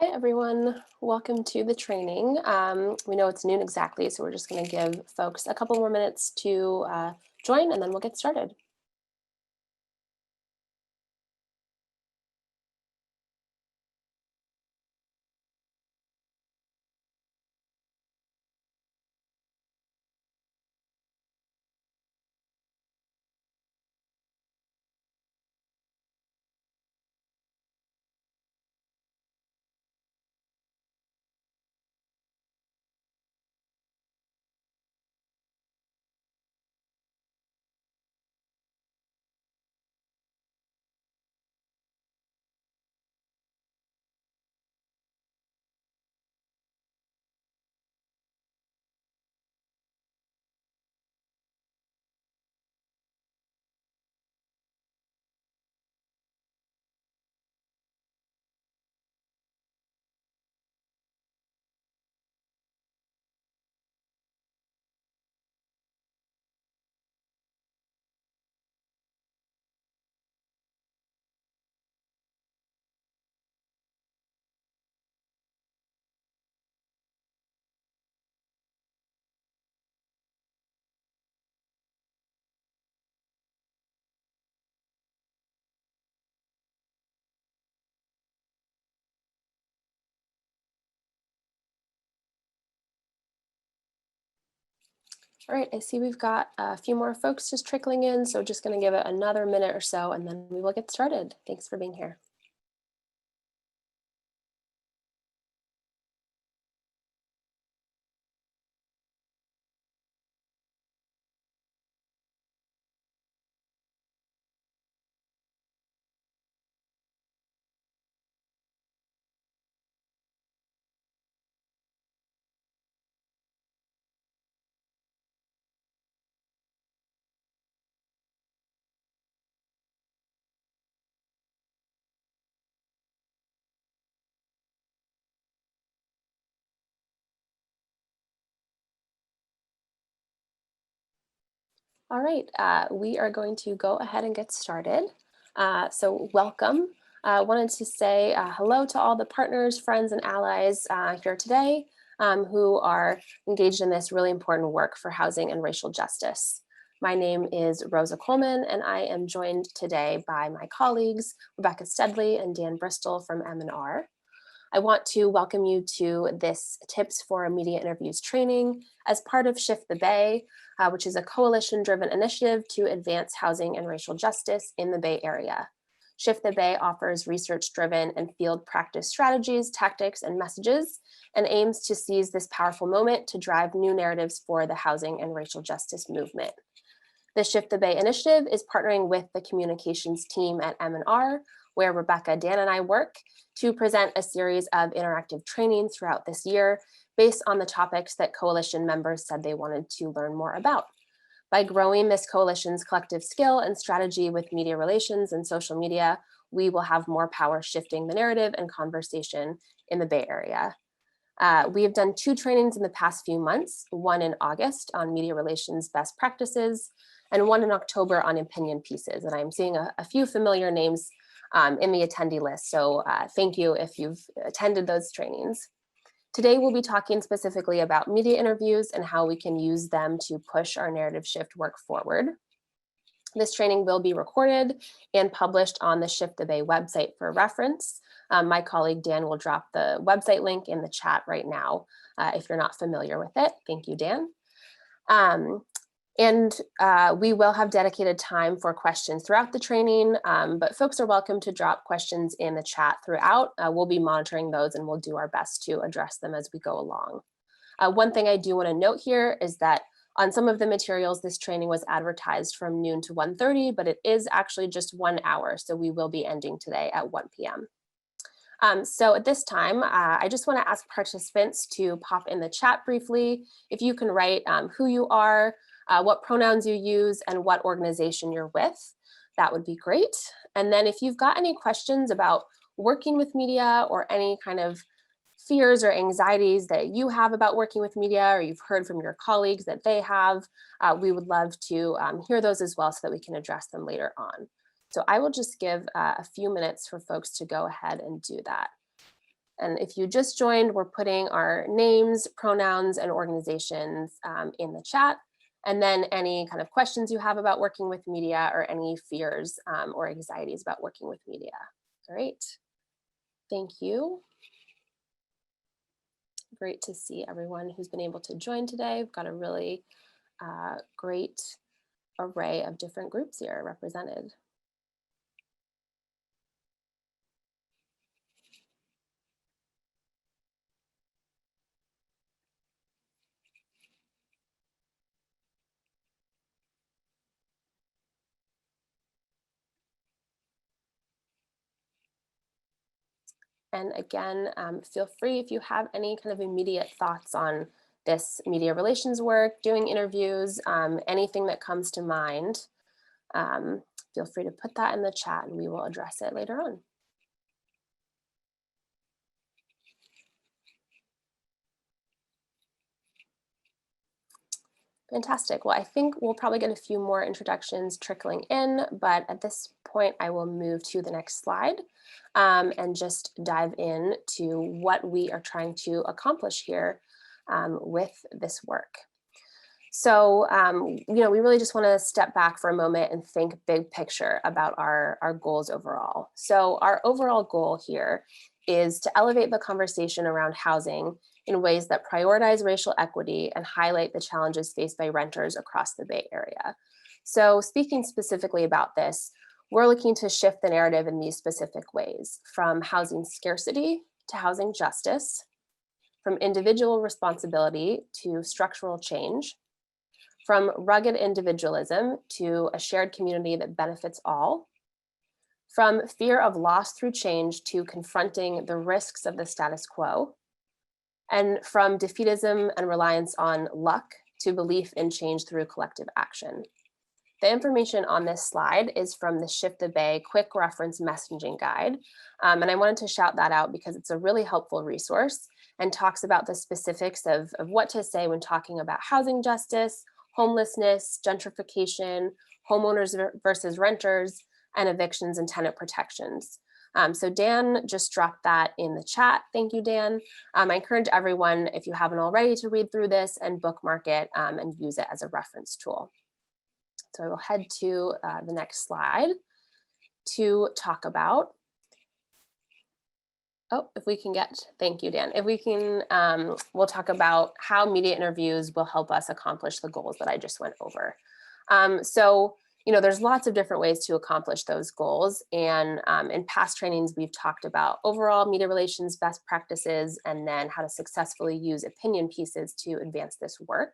Hi, everyone. Welcome to the training. We know it's noon exactly, so we're just going to give folks a couple more minutes to join, and then we'll get started. All right, I see we've got a few more folks just trickling in, so just going to give it another minute or so, and then we will get started. Thanks for being here. All right, we are going to go ahead and get started. So welcome. Wanted to say hello to all the partners, friends, and allies here today who are engaged in this really important work for housing and racial justice. My name is Rosa Coleman, and I am joined today by my colleagues, Rebecca Steadley and Dan Bristol from M&R. I want to welcome you to this Tips for Media Interviews training as part of Shift the Bay, which is a coalition-driven initiative to advance housing and racial justice in the Bay Area. Shift the Bay offers research-driven and field practice strategies, tactics, and messages, and aims to seize this powerful moment to drive new narratives for the housing and racial justice movement. The Shift the Bay initiative is partnering with the communications team at M&R, where Rebecca, Dan, and I work to present a series of interactive trainings throughout this year based on the topics that coalition members said they wanted to learn more about. By growing this coalition's collective skill and strategy with media relations and social media, we will have more power shifting the narrative and conversation in the Bay Area. We have done 2 trainings in the past few months, one in August on media relations best practices, and one in October on opinion pieces. And I'm seeing a few familiar names in the attendee list, so thank you if you've attended those trainings. Today, we'll be talking specifically about media interviews and how we can use them to push our narrative shift work forward. This training will be recorded and published on the Shift the Bay website for reference. My colleague Dan will drop the website link in the chat right now if you're not familiar with it. Thank you, Dan. We will have dedicated time for questions throughout the training, but folks are welcome to drop questions in the chat throughout. We'll be monitoring those and we'll do our best to address them as we go along. One thing I do want to note here is that on some of the materials, this training was advertised from noon to 1:30, but it is actually just 1 hour, so we will be ending today at 1 p.m. So at this time, I just want to ask participants to pop in the chat briefly. If you can write who you are, what pronouns you use, and what organization you're with, that would be great. And then if you've got any questions about working with media or any kind of fears or anxieties that you have about working with media or you've heard from your colleagues that they have, we would love to hear those as well so that we can address them later on. So I will just give a few minutes for folks to go ahead and do that. And if you just joined, we're putting our names, pronouns, and organizations in the chat. And then any kind of questions you have about working with media or any fears or anxieties about working with media. Great. Thank you. Great to see everyone who's been able to join today. We've got a really great array of different groups here represented. And again, feel free if you have any kind of immediate thoughts on this media relations work, doing interviews, anything that comes to mind, feel free to put that in the chat and we will address it later on. Fantastic. Well, I think we'll probably get a few more introductions trickling in, but at this point, I will move to the next slide and just dive in to what we are trying to accomplish here with this work. So, we really just want to step back for a moment and think big picture about our goals overall. So our overall goal here is to elevate the conversation around housing in ways that prioritize racial equity and highlight the challenges faced by renters across the Bay Area. So speaking specifically about this, we're looking to shift the narrative in these specific ways, from housing scarcity to housing justice, from individual responsibility to structural change, from rugged individualism to a shared community that benefits all, from fear of loss through change to confronting the risks of the status quo, and from defeatism and reliance on luck to belief in change through collective action. The information on this slide is from the Shift the Bay Quick Reference Messaging Guide. And I wanted to shout that out because it's a really helpful resource and talks about the specifics of what to say when talking about housing justice, homelessness, gentrification, homeowners versus renters, and evictions and tenant protections. So Dan just dropped that in the chat. Thank you, Dan. I encourage everyone, if you haven't already, to read through this and bookmark it and use it as a reference tool. So I will head to the next slide to talk about, if we can get, thank you, Dan. If we can, we'll talk about how media interviews will help us accomplish the goals that I just went over. So, there's lots of different ways to accomplish those goals. And in past trainings, we've talked about overall media relations best practices and then how to successfully use opinion pieces to advance this work.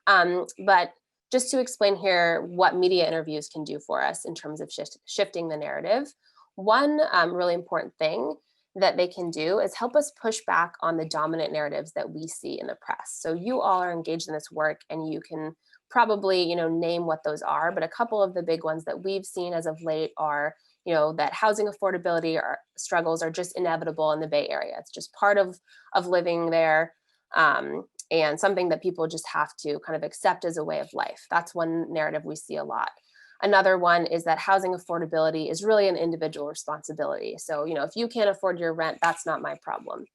But just to explain here what media interviews can do for us in terms of shifting the narrative, one really important thing that they can do is help us push back on the dominant narratives that we see in the press. So you all are engaged in this work and you can probably, name what those are, but a couple of the big ones that we've seen as of late are, that housing affordability or struggles are just inevitable in the Bay Area. It's just part of living there. And something that people just have to kind of accept as a way of life. That's one narrative we see a lot. Another one is that housing affordability is really an individual responsibility. So, if you can't afford your rent, that's not my problem.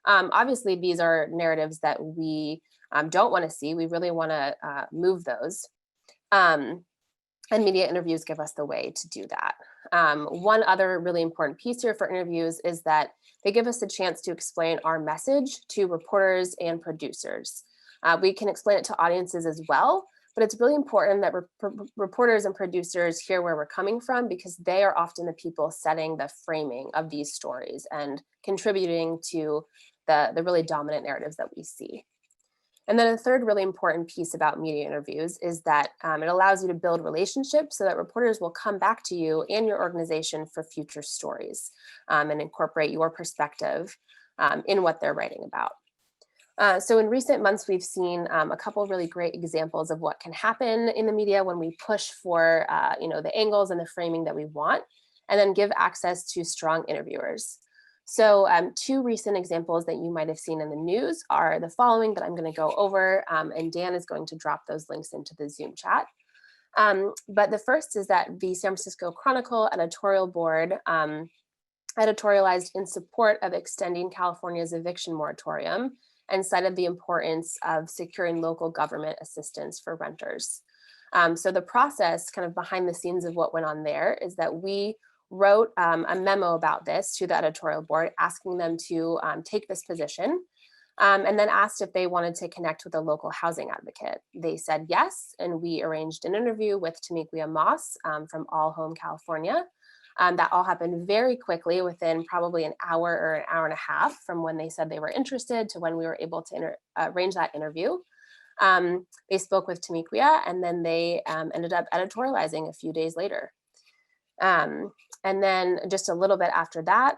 Obviously, these are narratives that we don't want to see. We really want to move those. And media interviews give us the way to do that. One other really important piece here for interviews is that they give us a chance to explain our message to reporters and producers. We can explain it to audiences as well, but it's really important that reporters and producers hear where we're coming from because they are often the people setting the framing of these stories and contributing to the really dominant narratives that we see. And then a third really important piece about media interviews is that it allows you to build relationships so that reporters will come back to you and your organization for future stories and incorporate your perspective in what they're writing about. So in recent months, we've seen a couple of really great examples of what can happen in the media when we push for the angles and the framing that we want, and then give access to strong interviewers. So two recent examples that you might have seen in the news are the following that I'm going to go over, and Dan is going to drop those links into the Zoom chat. But the first is that the San Francisco Chronicle editorial board editorialized in support of extending California's eviction moratorium and cited the importance of securing local government assistance for renters. So the process kind of behind the scenes of what went on there is that we wrote a memo about this to the editorial board, asking them to take this position, and then asked if they wanted to connect with a local housing advocate. They said yes, and we arranged an interview with Tamiquia Moss from All Home California. That all happened very quickly within probably an hour or an hour and a half from when they said they were interested to when we were able to arrange that interview. They spoke with Tamiquia, and then they ended up editorializing a few days later. And then just a little bit after that,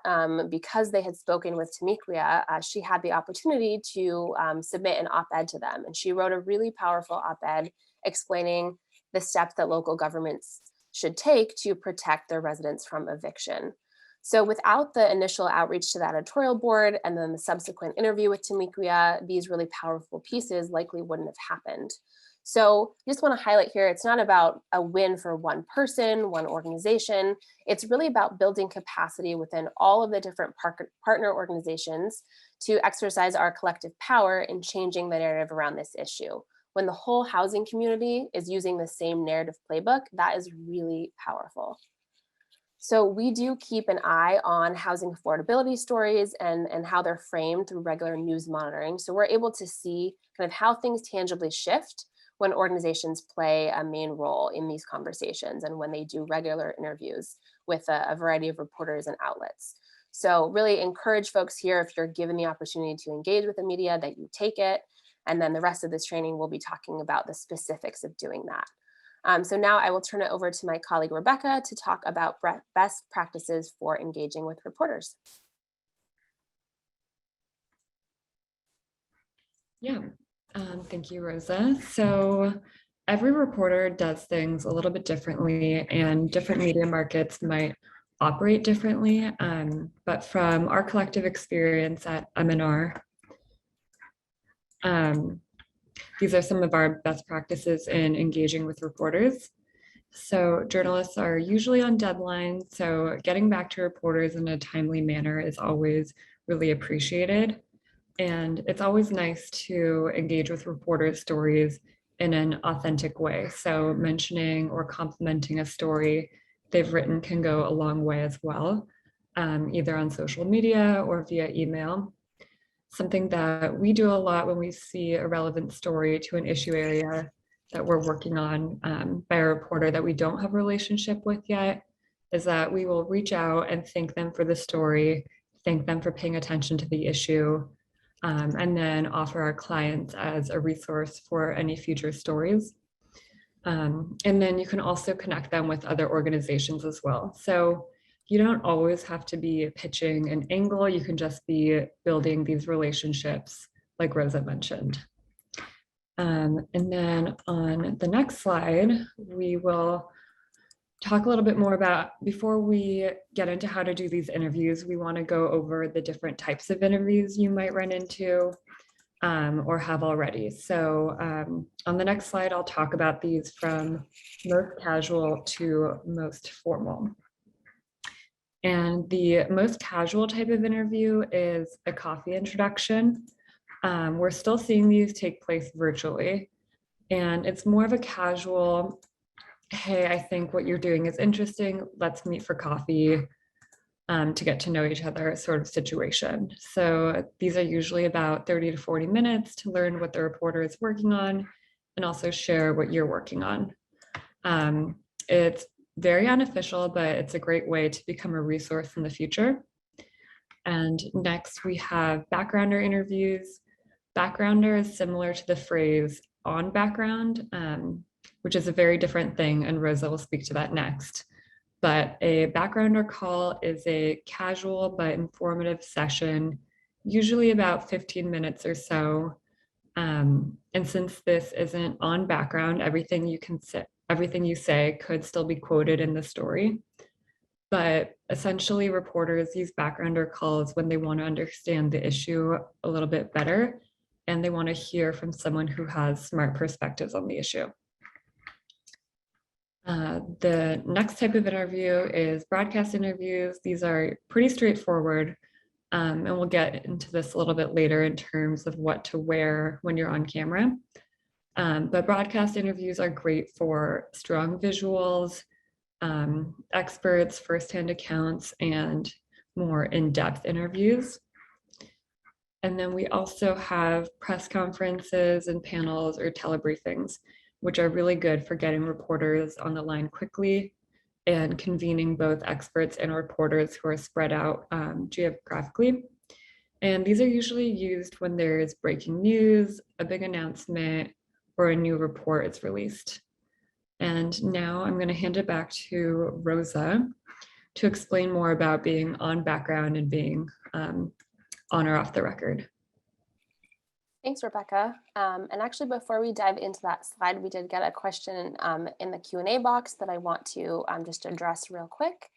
because they had spoken with Tamiquia, she had the opportunity to submit an op-ed to them. And she wrote a really powerful op-ed explaining the steps that local governments should take to protect their residents from eviction. So without the initial outreach to the editorial board and then the subsequent interview with Tamiquia, these really powerful pieces likely wouldn't have happened. So I just want to highlight here, it's not about a win for one person, one organization. It's really about building capacity within all of the different partner organizations to exercise our collective power in changing the narrative around this issue. When the whole housing community is using the same narrative playbook, that is really powerful. So we do keep an eye on housing affordability stories and how they're framed through regular news monitoring. So we're able to see kind of how things tangibly shift when organizations play a main role in these conversations and when they do regular interviews with a variety of reporters and outlets. So really encourage folks here, if you're given the opportunity to engage with the media, that you take it. And then the rest of this training, we'll be talking about the specifics of doing that. So now I will turn it over to my colleague, Rebecca, to talk about best practices for engaging with reporters. Yeah, thank you, Rosa. So every reporter does things a little bit differently, and different media markets might operate differently. But from our collective experience at MNR, these are some of our best practices in engaging with reporters. So journalists are usually on deadline, so getting back to reporters in a timely manner is always really appreciated. And it's always nice to engage with reporters' stories in an authentic way. So mentioning or complimenting a story they've written can go a long way as well, either on social media or via email. Something that we do a lot when we see a relevant story to an issue area that we're working on by a reporter that we don't have a relationship with yet is that we will reach out and thank them for the story, thank them for paying attention to the issue, and then offer our clients as a resource for any future stories. And then you can also connect them with other organizations as well. So you don't always have to be pitching an angle. You can just be building these relationships like Rosa mentioned. And then on the next slide, we will talk a little bit more about, before we get into how to do these interviews, we want to go over the different types of interviews you might run into or have already. So on the next slide, I'll talk about these from most casual to most formal. And the most casual type of interview is a coffee introduction. We're still seeing these take place virtually, and it's more of a casual, hey, I think what you're doing is interesting, let's meet for coffee to get to know each other sort of situation. So these are usually about 30 to 40 minutes to learn what the reporter is working on and also share what you're working on. It's very unofficial, but it's a great way to become a resource in the future. And next we have backgrounder interviews. Backgrounder is similar to the phrase on background, which is a very different thing, and Rosa will speak to that next. But a backgrounder call is a casual but informative session, usually about 15 minutes or so. And since this isn't on background, everything you say could still be quoted in the story. But essentially, reporters use backgrounder calls when they want to understand the issue a little bit better, and they want to hear from someone who has smart perspectives on the issue. The next type of interview is broadcast interviews. These are pretty straightforward. And we'll get into this a little bit later in terms of what to wear when you're on camera. But broadcast interviews are great for strong visuals, experts, firsthand accounts, and more in-depth interviews. And then we also have press conferences and panels or telebriefings, which are really good for getting reporters on the line quickly and convening both experts and reporters who are spread out geographically. And these are usually used when there's breaking news, a big announcement, or a new report is released. And now I'm going to hand it back to Rosa to explain more about being on background and being on or off the record. Thanks, Rebecca. And actually, before we dive into that slide, we did get a question in the Q&A box that I want to just address real quick.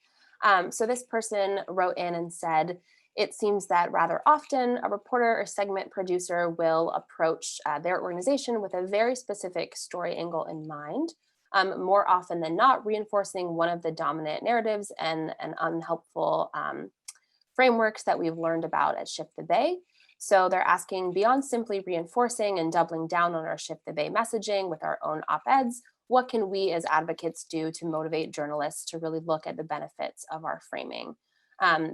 So this person wrote in and said, it seems that rather often a reporter or segment producer will approach their organization with a very specific story angle in mind, more often than not reinforcing one of the dominant narratives and unhelpful frameworks that we've learned about at Shift the Bay. So they're asking, beyond simply reinforcing and doubling down on our Shift the Bay messaging with our own op-eds, what can we as advocates do to motivate journalists to really look at the benefits of our framing?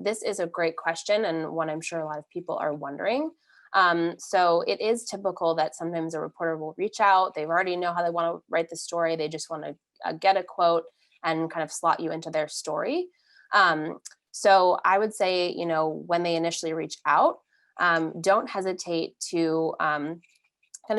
This is a great question and one I'm sure a lot of people are wondering. So it is typical that sometimes a reporter will reach out, they already know how they want to write the story, they just want to get a quote and kind of slot you into their story. So I would say, when they initially reach out, don't hesitate to kind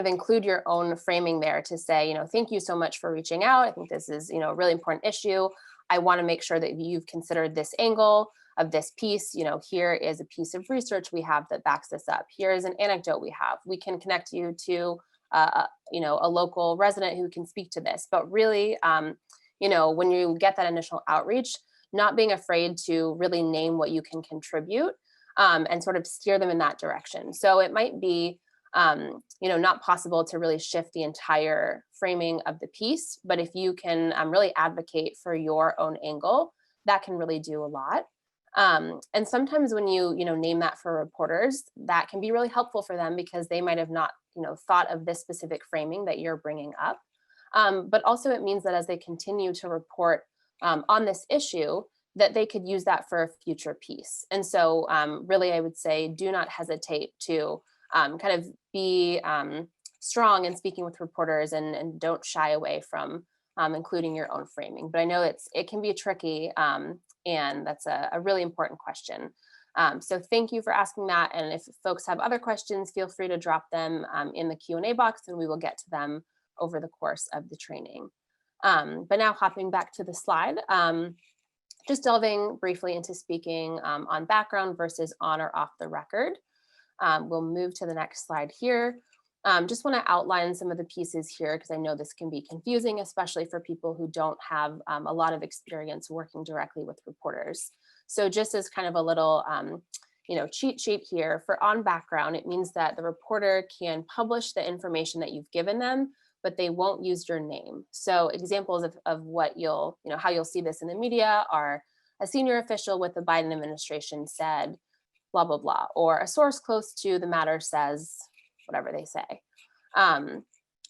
of include your own framing there to say, thank you so much for reaching out. I think this is, a really important issue. I want to make sure that you've considered this angle of this piece. Here is a piece of research we have that backs this up. Here is an anecdote we have. We can connect you to, a local resident who can speak to this. But really, when you get that initial outreach, not being afraid to really name what you can contribute and sort of steer them in that direction. So it might be, not possible to really shift the entire framing of the piece, but if you can really advocate for your own angle, that can really do a lot. And sometimes when you, name that for reporters, that can be really helpful for them because they might have not, thought of this specific framing that you're bringing up. But also it means that as they continue to report on this issue, that they could use that for a future piece. And so really, I would say, do not hesitate to kind of be strong in speaking with reporters and don't shy away from including your own framing. But I know it can be tricky and that's a really important question. So thank you for asking that. And if folks have other questions, feel free to drop them in the Q&A box and we will get to them over the course of the training. But now hopping back to the slide, just delving briefly into speaking on background versus on or off the record. We'll move to the next slide here. Just want to outline some of the pieces here because I know this can be confusing, especially for people who don't have a lot of experience working directly with reporters. So just as kind of a little cheat sheet here for on background, it means that the reporter can publish the information that you've given them, but they won't use your name. So examples of what how you'll see this in the media are a senior official with the Biden administration said, blah, blah, blah, or a source close to the matter says, whatever they say.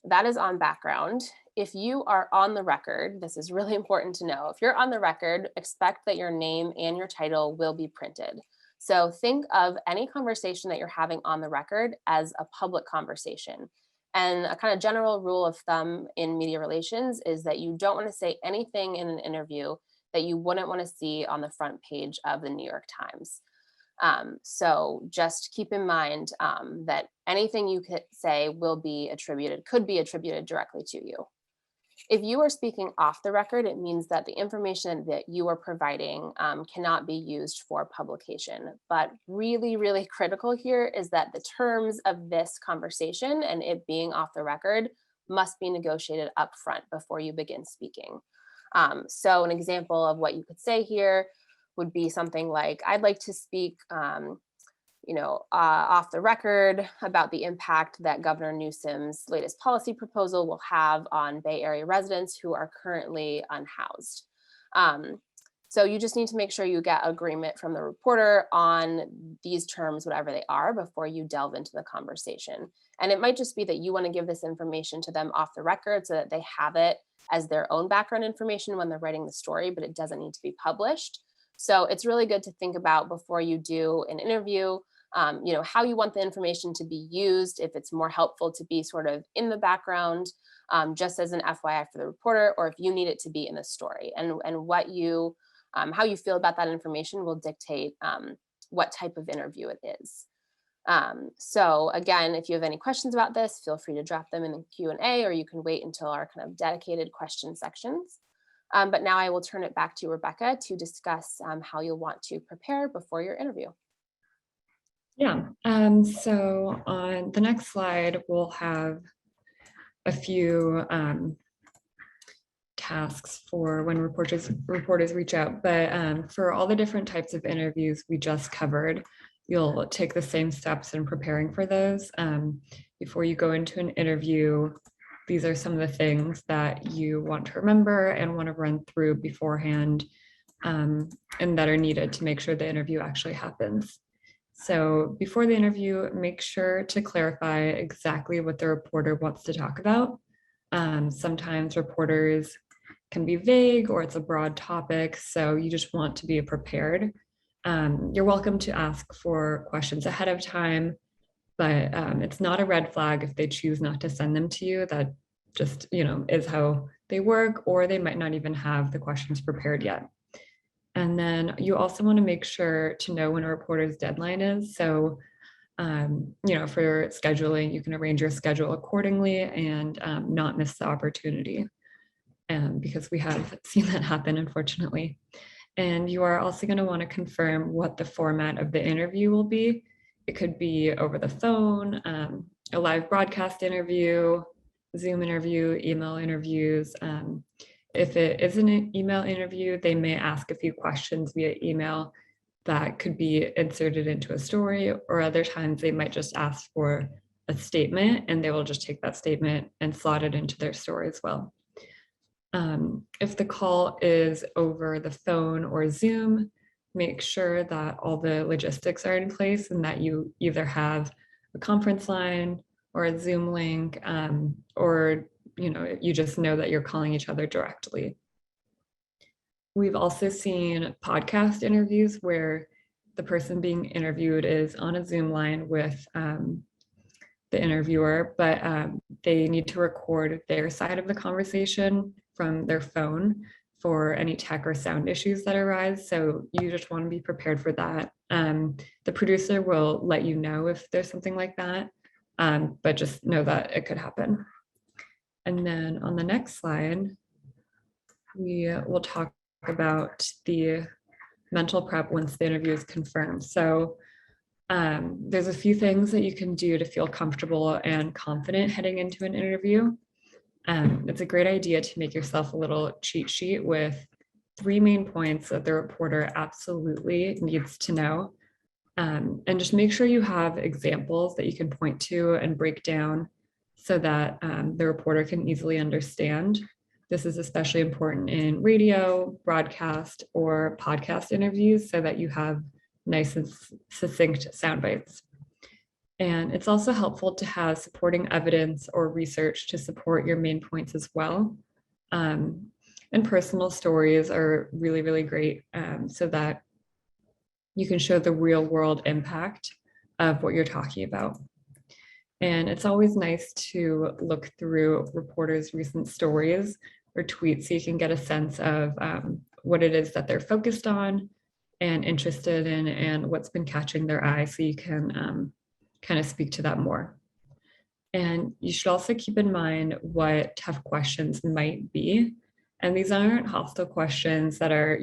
That is on background. If you are on the record, this is really important to know. If you're on the record, expect that your name and your title will be printed. So think of any conversation that you're having on the record as a public conversation. And a kind of general rule of thumb in media relations is that you don't want to say anything in an interview that you wouldn't want to see on the front page of the New York Times. So just keep in mind that anything you could say could be attributed directly to you. If you are speaking off the record, it means that the information that you are providing cannot be used for publication. But really, really critical here is that the terms of this conversation and it being off the record must be negotiated up front before you begin speaking. So an example of what you could say here would be something like, I'd like to speak off the record about the impact that Governor Newsom's latest policy proposal will have on Bay Area residents who are currently unhoused. So you just need to make sure you get agreement from the reporter on these terms, whatever they are, before you delve into the conversation. And it might just be that you want to give this information to them off the record so that they have it as their own background information when they're writing the story, but it doesn't need to be published. So it's really good to think about before you do an interview, how you want the information to be used, if it's more helpful to be sort of in the background, just as an FYI for the reporter, or if you need it to be in the story. And how you feel about that information will dictate what type of interview it is. So again, if you have any questions about this, feel free to drop them in the Q&A, or you can wait until our kind of dedicated question sections. But now I will turn it back to Rebecca to discuss how you'll want to prepare before your interview. Yeah, so on the next slide, we'll have a few tasks for when reporters reach out. But for all the different types of interviews we just covered, you'll take the same steps in preparing for those. Before you go into an interview, these are some of the things that you want to remember and want to run through beforehand, and that are needed to make sure the interview actually happens. So before the interview, make sure to clarify exactly what the reporter wants to talk about. Sometimes reporters can be vague, or it's a broad topic, so you just want to be prepared. You're welcome to ask for questions ahead of time, but it's not a red flag if they choose not to send them to you. That just, is how they work, or they might not even have the questions prepared yet. And then you also want to make sure to know when a reporter's deadline is. So, for scheduling, you can arrange your schedule accordingly and not miss the opportunity, because we have seen that happen, unfortunately. And you are also going to want to confirm what the format of the interview will be. It could be over the phone, a live broadcast interview, Zoom interview, email interviews. If it is an email interview, they may ask a few questions via email that could be inserted into a story, or other times they might just ask for a statement and they will just take that statement and slot it into their story as well. If the call is over the phone or Zoom, make sure that all the logistics are in place and that you either have a conference line or a Zoom link, or you just know that you're calling each other directly. We've also seen podcast interviews where the person being interviewed is on a Zoom line with the interviewer, but they need to record their side of the conversation from their phone for any tech or sound issues that arise. So you just want to be prepared for that. The producer will let you know if there's something like that, but just know that it could happen. And then on the next slide, we will talk about the mental prep once the interview is confirmed. So there's a few things that you can do to feel comfortable and confident heading into an interview. It's a great idea to make yourself a little cheat sheet with 3 main points that the reporter absolutely needs to know. And just make sure you have examples that you can point to and break down so that the reporter can easily understand. This is especially important in radio, broadcast, or podcast interviews so that you have nice and succinct sound bites. And it's also helpful to have supporting evidence or research to support your main points as well. And personal stories are really, really great, so that you can show the real world impact of what you're talking about. And it's always nice to look through reporters' recent stories or tweets so you can get a sense of what it is that they're focused on and interested in, and what's been catching their eye, so you can kind of speak to that more. And you should also keep in mind what tough questions might be. And these aren't hostile questions that are,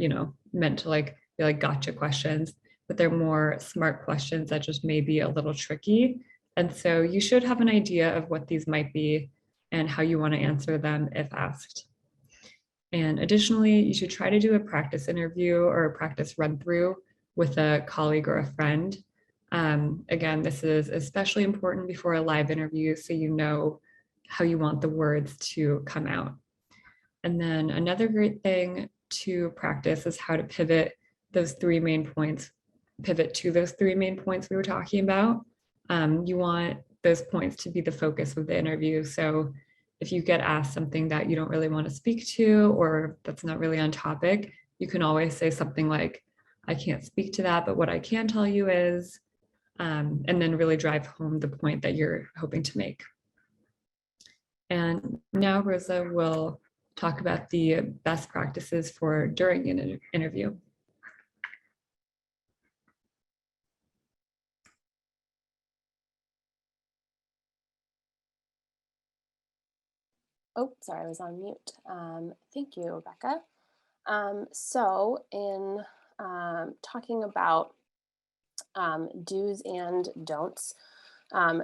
meant to be like gotcha questions, but they're more smart questions that just may be a little tricky. And so you should have an idea of what these might be and how you want to answer them if asked. And additionally, you should try to do a practice interview or a practice run through with a colleague or a friend. Again, this is especially important before a live interview, so you know how you want the words to come out. And then another great thing to practice is how to pivot those three main points, pivot to those three main points we were talking about. You want those points to be the focus of the interview. So if you get asked something that you don't really want to speak to, or that's not really on topic, you can always say something like, I can't speak to that, but what I can tell you is, and then really drive home the point that you're hoping to make. And now Rosa will talk about the best practices for during an interview. Oh, sorry, I was on mute. Thank you, Rebecca. So in talking about do's and don'ts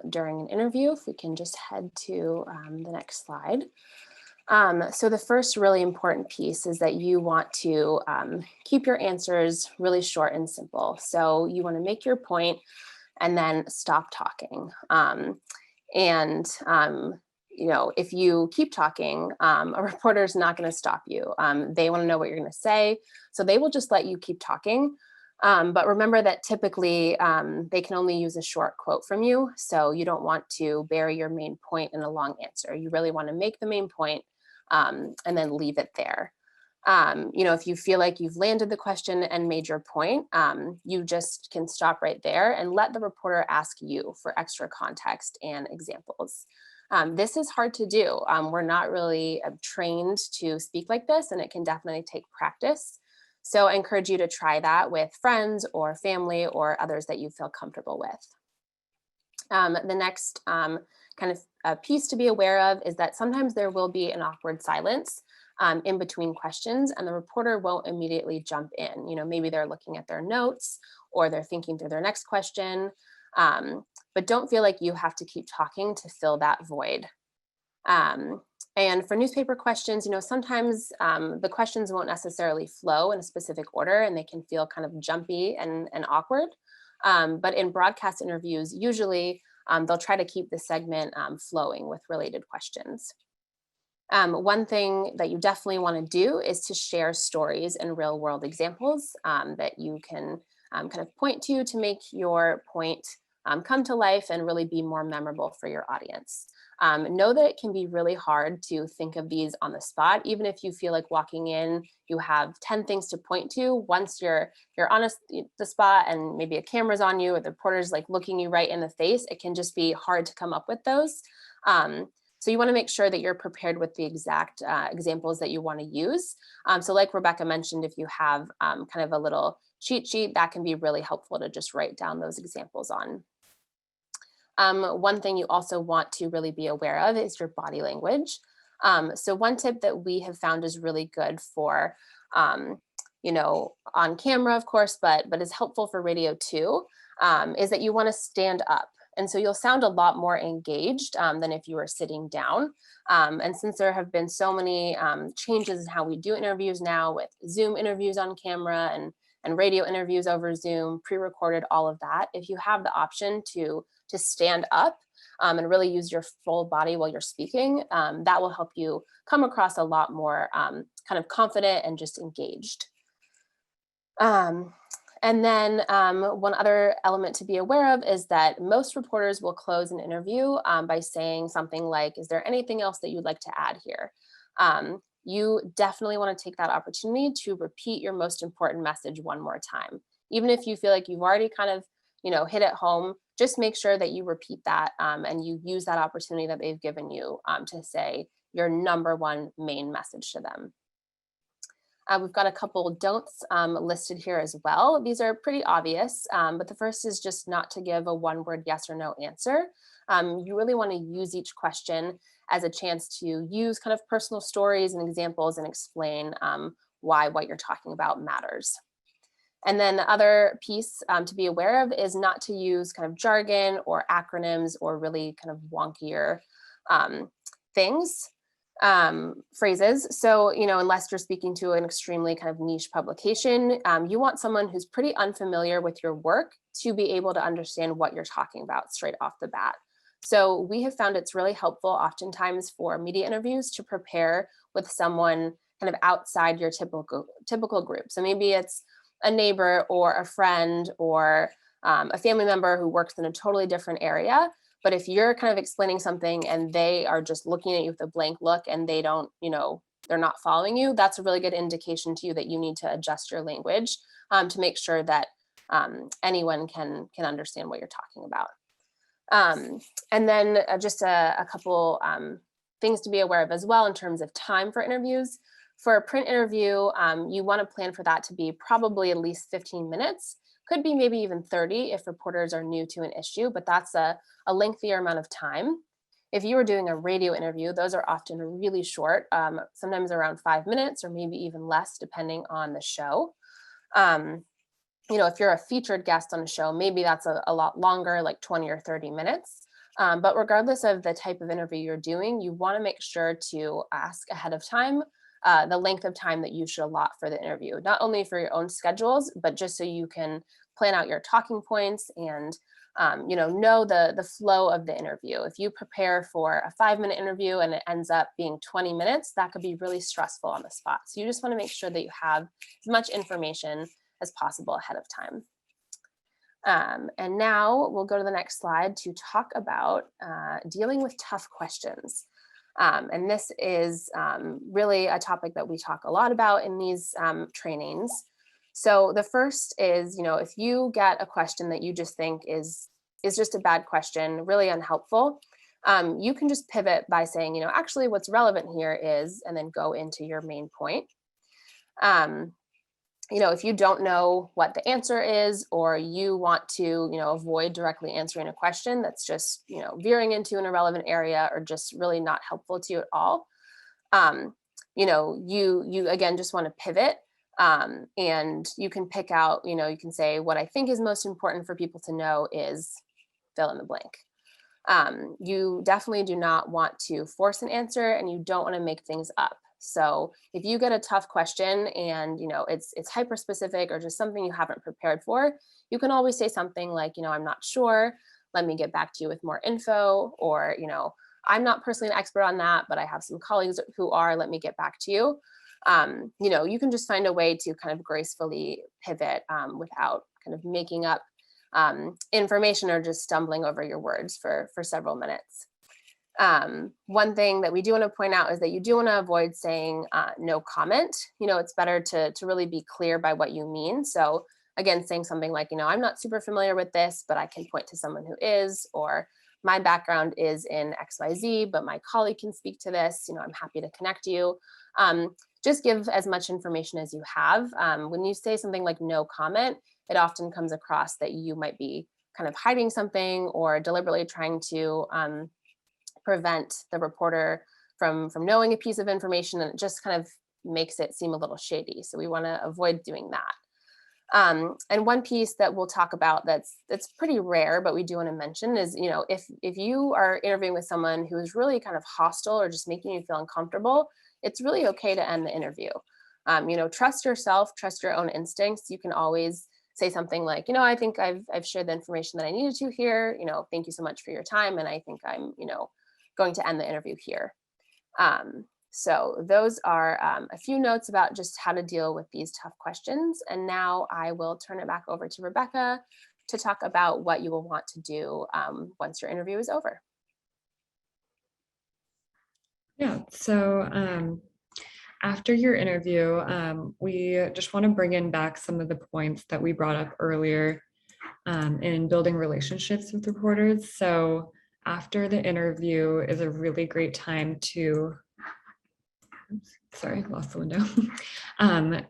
during an interview, if we can just head to the next slide. So the first really important piece is that you want to keep your answers really short and simple. So you want to make your point and then stop talking. And you know, if you keep talking, a reporter is not going to stop you. They want to know what you're going to say, so they will just let you keep talking. But remember that typically they can only use a short quote from you, so you don't want to bury your main point in a long answer. You really want to make the main point and then leave it there. You know, if you feel like you've landed the question and made your point, you just can stop right there and let the reporter ask you for extra context and examples. This is hard to do. We're not really trained to speak like this, and it can definitely take practice. So I encourage you to try that with friends or family or others that you feel comfortable with. The next kind of piece to be aware of is that sometimes there will be an awkward silence in between questions, and the reporter won't immediately jump in. You know, maybe they're looking at their notes or they're thinking through their next question. But don't feel like you have to keep talking to fill that void. And for newspaper questions, you know, sometimes the questions won't necessarily flow in a specific order and they can feel kind of jumpy and awkward. But in broadcast interviews, usually they'll try to keep the segment flowing with related questions. One thing that you definitely want to do is to share stories and real world examples that you can kind of point to make your point come to life and really be more memorable for your audience. Know that it can be really hard to think of these on the spot, even if you feel like walking in, you have 10 things to point to. Once you're on the spot and maybe a camera's on you or the reporter's like looking you right in the face, it can just be hard to come up with those. So you want to make sure that you're prepared with the exact examples that you want to use. So like Rebecca mentioned, if you have kind of a little cheat sheet, that can be really helpful to just write down those examples on. One thing you also want to really be aware of is your body language. So one tip that we have found is really good for, you know, on camera, of course, but is helpful for radio too, is that you want to stand up. And so you'll sound a lot more engaged than if you were sitting down. And since there have been so many changes in how we do interviews now with Zoom interviews on camera and radio interviews over Zoom, pre-recorded, all of that, if you have the option to stand up and really use your full body while you're speaking, that will help you come across a lot more kind of confident and just engaged. And then one other element to be aware of is that most reporters will close an interview by saying something like, is there anything else that you'd like to add here? You definitely want to take that opportunity to repeat your most important message one more time. Even if you feel like you've already kind of, you know, hit it home, just make sure that you repeat that and you use that opportunity that they've given you to say your number one main message to them. We've got a couple don'ts listed here as well. These are pretty obvious, but the first is just not to give a one-word yes or no answer. You really want to use each question as a chance to use kind of personal stories and examples and explain why what you're talking about matters. And then the other piece to be aware of is not to use kind of jargon or acronyms or really kind of wonkier things. phrases. So, unless you're speaking to an extremely kind of niche publication, you want someone who's pretty unfamiliar with your work to be able to understand what you're talking about straight off the bat. So, we have found it's really helpful oftentimes for media interviews to prepare with someone kind of outside your typical group. So maybe it's a neighbor or a friend or a family member who works in a totally different area. But if you're kind of explaining something and they are just looking at you with a blank look and they don't, they're not following you, that's a really good indication to you that you need to adjust your language to make sure that anyone can understand what you're talking about. And then just a couple things to be aware of as well in terms of time for interviews. For a print interview, you want to plan for that to be probably at least 15 minutes. Could be maybe even 30 if reporters are new to an issue, but that's a lengthier amount of time. If you were doing a radio interview, those are often really short, sometimes around 5 minutes or maybe even less, depending on the show. If you're a featured guest on a show, maybe that's a lot longer, like 20 or 30 minutes. But regardless of the type of interview you're doing, you want to make sure to ask ahead of time the length of time that you should allot for the interview, not only for your own schedules, but just so you can plan out your talking points and know the flow of the interview. If you prepare for a 5-minute interview and it ends up being 20 minutes, that could be really stressful on the spot. So you just want to make sure that you have as much information as possible ahead of time. And now we'll go to the next slide to talk about dealing with tough questions. And this is really a topic that we talk a lot about in these trainings. So the first is, if you get a question that you just think is just a bad question, really unhelpful, you can just pivot by saying, actually what's relevant here is, and then go into your main point. If you don't know what the answer is, or you want to, avoid directly answering a question that's just, veering into an irrelevant area or just really not helpful to you at all, you again just want to pivot. And you can pick out, you can say, what I think is most important for people to know is fill in the blank. You definitely do not want to force an answer, and you don't want to make things up. So if you get a tough question and it's hyper specific or just something you haven't prepared for, you can always say something like, I'm not sure, let me get back to you with more info, or I'm not personally an expert on that, but I have some colleagues who are, let me get back to you. You can just find a way to kind of gracefully pivot without kind of making up information or just stumbling over your words for several minutes. One thing that we do want to point out is that you do want to avoid saying no comment. It's better to really be clear by what you mean. So again, saying something like, I'm not super familiar with this, but I can point to someone who is, or my background is in XYZ, but my colleague can speak to this. I'm happy to connect you. Just give as much information as you have. When you say something like no comment, it often comes across that you might be kind of hiding something or deliberately trying to prevent the reporter from knowing a piece of information, and it just kind of makes it seem a little shady. So we want to avoid doing that. And one piece that we'll talk about that's pretty rare, but we do want to mention is, if you are interviewing with someone who is really kind of hostile or just making you feel uncomfortable, it's really okay to end the interview. Trust yourself, trust your own instincts. You can always say something like, I think I've shared the information that I needed to here. Thank you so much for your time, and I think I'm, going to end the interview here. So those are a few notes about just how to deal with these tough questions. And now I will turn it back over to Rebecca to talk about what you will want to do once your interview is over. Yeah, so after your interview, we just want to bring in back some of the points that we brought up earlier in building relationships with reporters. So after the interview is a really great time to, sorry, lost the window,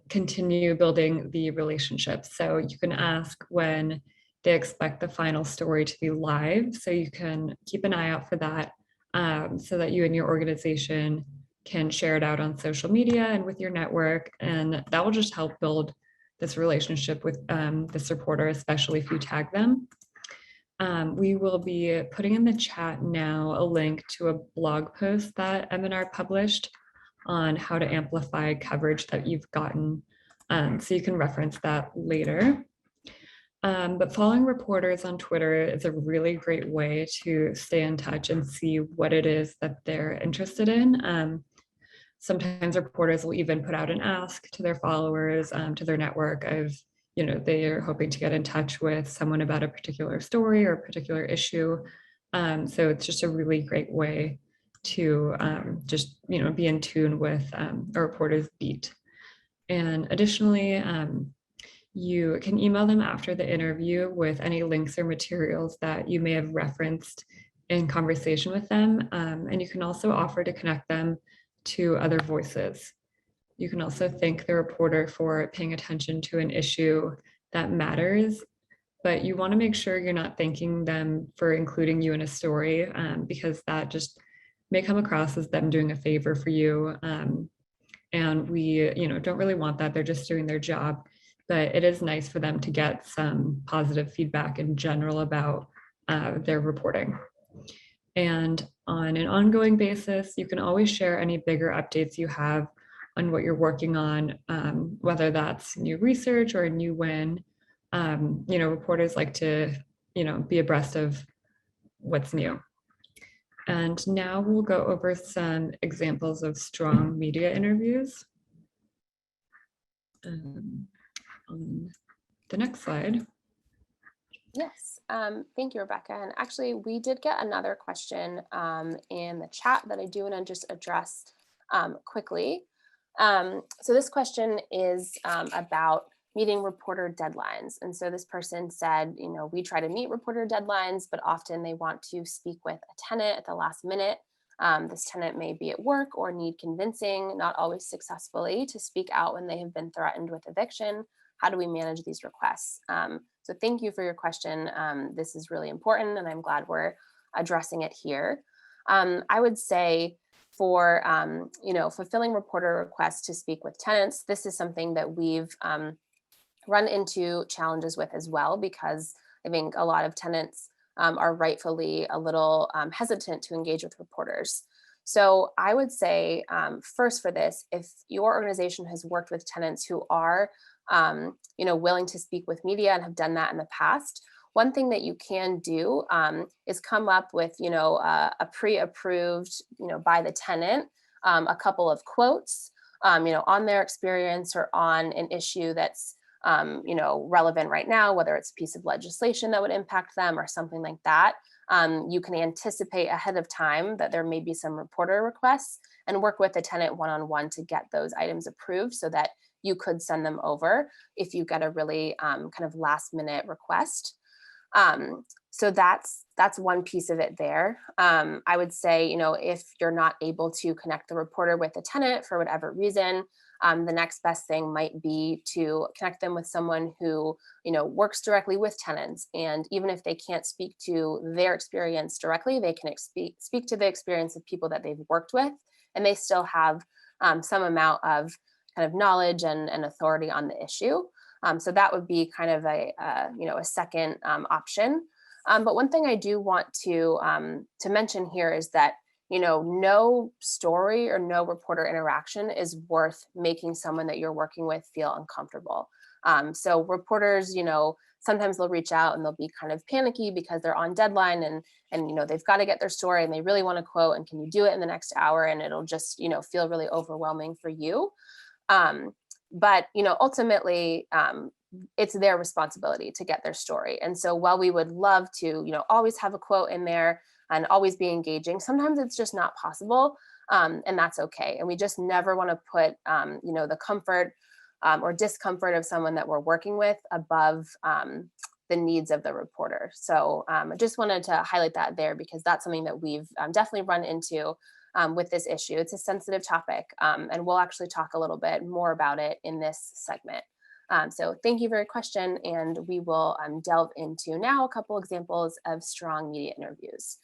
continue building the relationship. So you can ask when they expect the final story to be live. So you can keep an eye out for that so that you and your organization can share it out on social media and with your network. And that will just help build this relationship with this reporter, especially if you tag them. We will be putting in the chat now a link to a blog post that M&R published on how to amplify coverage that you've gotten. So you can reference that later. But following reporters on Twitter is a really great way to stay in touch and see what it is that they're interested in. Sometimes reporters will even put out an ask to their followers, to their network of, they are hoping to get in touch with someone about a particular story or a particular issue. So it's just a really great way to just, be in tune with a reporter's beat. And additionally, you can email them after the interview with any links or materials that you may have referenced in conversation with them. And you can also offer to connect them to other voices. You can also thank the reporter for paying attention to an issue that matters, but you want to make sure you're not thanking them for including you in a story, because that just may come across as them doing a favor for you. And we, don't really want that. They're just doing their job. But it is nice for them to get some positive feedback in general about their reporting. And on an ongoing basis, you can always share any bigger updates you have on what you're working on, whether that's new research or a new win. Reporters like to, be abreast of what's new. And now we'll go over some examples of strong media interviews. On the next slide. Yes, thank you, Rebecca. And actually, we did get another question in the chat that I do want to just address quickly. So this question is about meeting reporter deadlines. And so this person said, we try to meet reporter deadlines, but often they want to speak with a tenant at the last minute. This tenant may be at work or need convincing, not always successfully, to speak out when they have been threatened with eviction. How do we manage these requests? So thank you for your question. This is really important, and I'm glad we're addressing it here. I would say for fulfilling reporter requests to speak with tenants, this is something that we've run into challenges with as well, because I think a lot of tenants are rightfully a little hesitant to engage with reporters. So I would say first for this, if your organization has worked with tenants who are willing to speak with media and have done that in the past, one thing that you can do is come up with, a pre-approved, by the tenant, a couple of quotes, on their experience or on an issue that's, relevant right now, whether it's a piece of legislation that would impact them or something like that. You can anticipate ahead of time that there may be some reporter requests and work with the tenant one-on-one to get those items approved so that you could send them over if you get a really kind of last minute request. So that's one piece of it there. I would say, if you're not able to connect the reporter with the tenant for whatever reason, the next best thing might be to connect them with someone who, works directly with tenants. And even if they can't speak to their experience directly, they can speak to the experience of people that they've worked with, and they still have some amount of kind of knowledge and authority on the issue. So that would be kind of a second option. But one thing I do want to mention here is that, no story or no reporter interaction is worth making someone that you're working with feel uncomfortable. So reporters, sometimes they'll reach out and they'll be kind of panicky because they're on deadline and they've got to get their story and they really want to quote, and can you do it in the next hour? And it'll just, feel really overwhelming for you. But ultimately, it's their responsibility to get their story. And so while we would love to, always have a quote in there and always be engaging, sometimes it's just not possible. And that's okay. And we just never want to put, the comfort or discomfort of someone that we're working with above the needs of the reporter. So I just wanted to highlight that there, because that's something that we've definitely run into with this issue. It's a sensitive topic, and we'll actually talk a little bit more about it in this segment. So thank you for your question, and we will delve into now a couple examples of strong media interviews.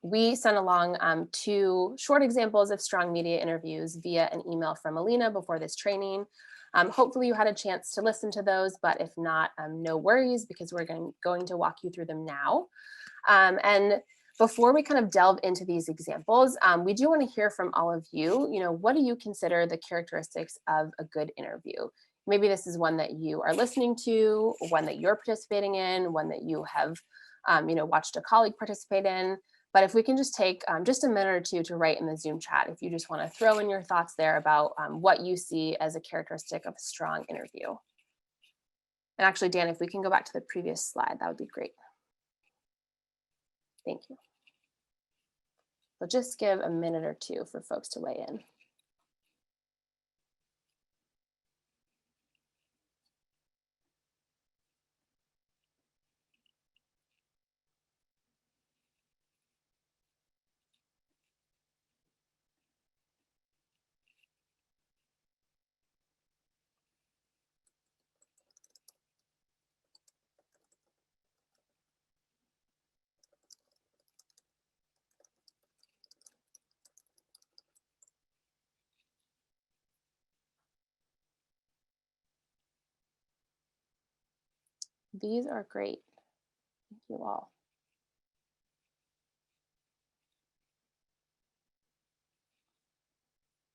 We sent along 2 short examples of strong media interviews via an email from Alina before this training. Hopefully you had a chance to listen to those, but if not, no worries, because we're going to walk you through them now. And before we kind of delve into these examples, we do want to hear from all of you. What do you consider the characteristics of a good interview? Maybe this is one that you are listening to, one that you're participating in, one that you have, watched a colleague participate in. But if we can just take just a minute or two to write in the Zoom chat, if you just want to throw in your thoughts there about what you see as a characteristic of a strong interview. And actually, Dan, if we can go back to the previous slide, that would be great. Thank you. So just give a minute or two for folks to weigh in. These are great. Thank you all.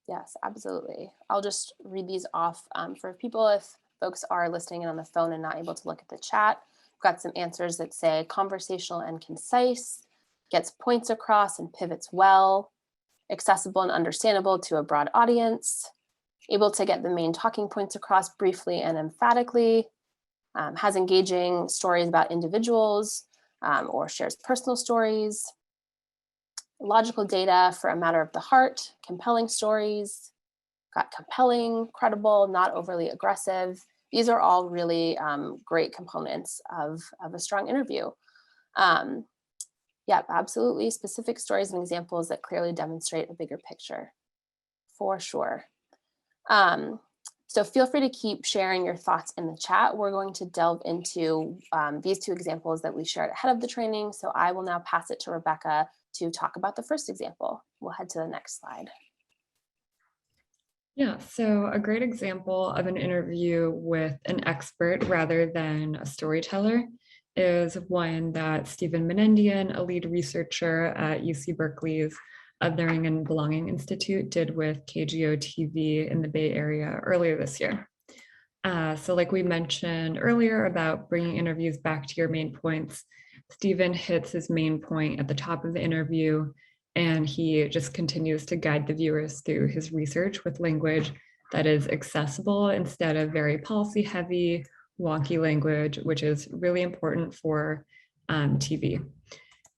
Yes, absolutely. I'll just read these off for people if folks are listening in on the phone and not able to look at the chat. We've got some answers that say conversational and concise, gets points across and pivots well, accessible and understandable to a broad audience, able to get the main talking points across briefly and emphatically, has engaging stories about individuals or shares personal stories, logical data for a matter of the heart, compelling stories, got compelling, credible, not overly aggressive. These are all really great components of a strong interview. Yeah, absolutely. Specific stories and examples that clearly demonstrate a bigger picture, for sure. So feel free to keep sharing your thoughts in the chat. We're going to delve into these two examples that we shared ahead of the training. So I will now pass it to Rebecca to talk about the first example. We'll head to the next slide. Yeah, so a great example of an interview with an expert rather than a storyteller is one that Stephen Menendian, a lead researcher at UC Berkeley's Othering and Belonging Institute, did with KGO TV in the Bay Area earlier this year. So like we mentioned earlier about bringing interviews back to your main points, Stephen hits his main point at the top of the interview, and he just continues to guide the viewers through his research with language that is accessible instead of very policy heavy, wonky language, which is really important for TV.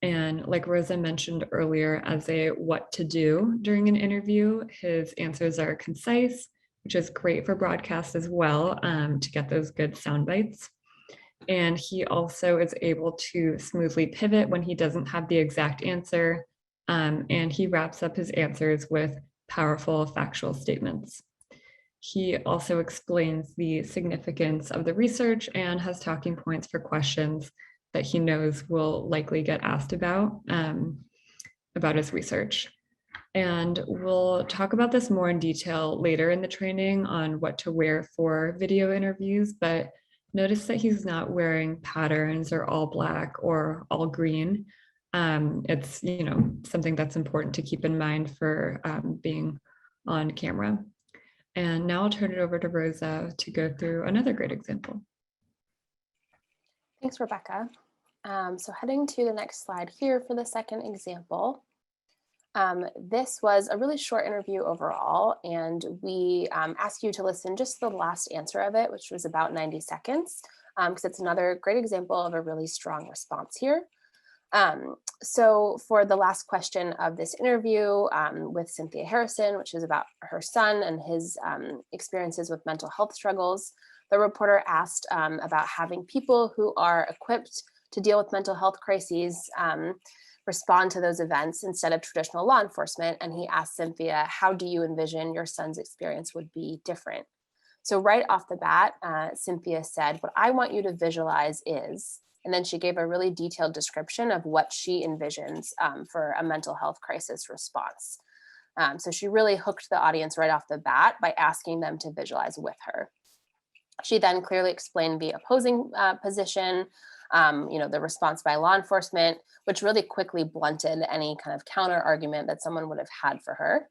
And like Rosa mentioned earlier, as a what to do during an interview, his answers are concise, which is great for broadcast as well, to get those good sound bites. And he also is able to smoothly pivot when he doesn't have the exact answer. And he wraps up his answers with powerful factual statements. He also explains the significance of the research and has talking points for questions that he knows will likely get asked about his research. And we'll talk about this more in detail later in the training on what to wear for video interviews, but notice that he's not wearing patterns or all black or all green. It's something that's important to keep in mind for being on camera. And now I'll turn it over to Rosa to go through another great example. Thanks, Rebecca. So heading to the next slide here for the second example. This was a really short interview overall, and we asked you to listen just to the last answer of it, which was about 90 seconds, because it's another great example of a really strong response here. So for the last question of this interview with Cynthia Harrison, which is about her son and his experiences with mental health struggles, the reporter asked about having people who are equipped to deal with mental health crises respond to those events instead of traditional law enforcement. And he asked Cynthia, how do you envision your son's experience would be different? So right off the bat, Cynthia said, what I want you to visualize is, and then she gave a really detailed description of what she envisions for a mental health crisis response. So she really hooked the audience right off the bat by asking them to visualize with her. She then clearly explained the opposing position, the response by law enforcement, which really quickly blunted any kind of counter argument that someone would have had for her.